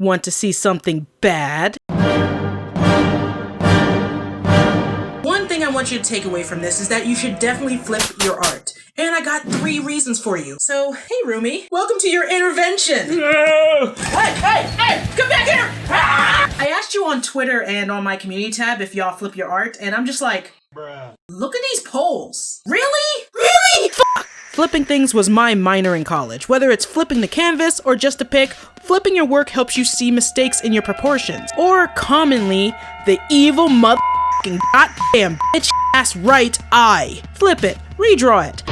Want to see something bad? One thing I want you to take away from this is that you should definitely flip your art. And I got 3 reasons for you. So, hey Rumi, welcome to your intervention. No! Hey, come back here! Ah! I asked you on Twitter and on my community tab if y'all flip your art, and I'm just like, bruh. Look at these polls. Really? Really? Fuck! Flipping things was my minor in college. Whether it's flipping the canvas or just a pic, flipping your work helps you see mistakes in your proportions. Or commonly, the evil motherfucking goddamn bitch ass right eye. Flip it, redraw it.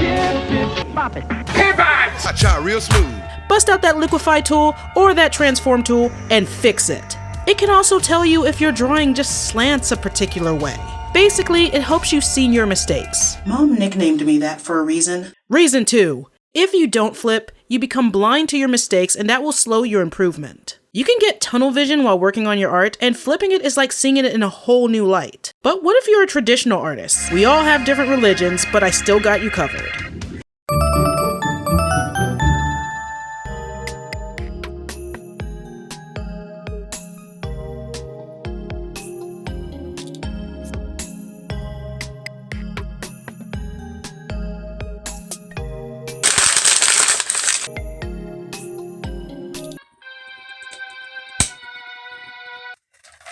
I try real smooth. Bust out that liquify tool or that transform tool and fix it. It can also tell you if your drawing just slants a particular way. Basically, it helps you see your mistakes. Mom nicknamed me that for a reason. Reason 2. If you don't flip, you become blind to your mistakes and that will slow your improvement. You can get tunnel vision while working on your art, and flipping it is like seeing it in a whole new light. But what if you're a traditional artist? We all have different religions, but I still got you covered.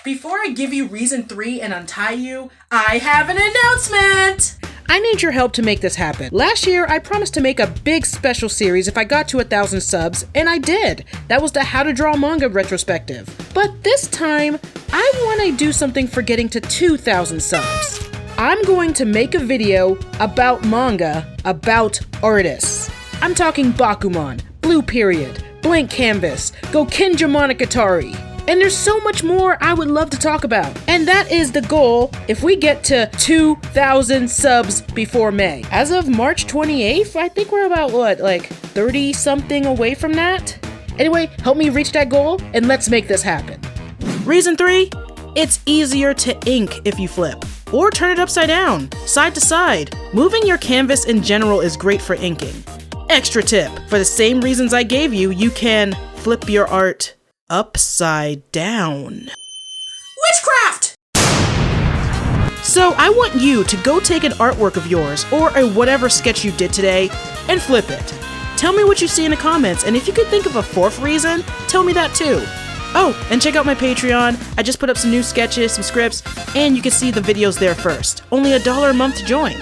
Before I give you reason 3 and untie you, I have an announcement! I need your help to make this happen. Last year, I promised to make a big special series if I got to 1,000 subs, and I did. That was the How to Draw Manga retrospective. But this time, I want to do something for getting to 2,000 subs. I'm going to make a video about manga, about artists. I'm talking Bakuman, Blue Period, Blank Canvas, Gokinja Monogatari. And there's so much more I would love to talk about. And that is the goal if we get to 2,000 subs before May. As of March 28th, I think we're about, 30 something away from that? Anyway, help me reach that goal and let's make this happen. Reason 3, it's easier to ink if you flip. Or turn it upside down, side to side. Moving your canvas in general is great for inking. Extra tip, for the same reasons I gave you, you can flip your art upside down. Witchcraft! So I want you to go take an artwork of yours or a whatever sketch you did today and flip it. Tell me what you see in the comments, and if you could think of a 4th reason, tell me that too. Oh, and check out my Patreon. I just put up some new sketches, some scripts, and you can see the videos there first. Only $1 a month to join.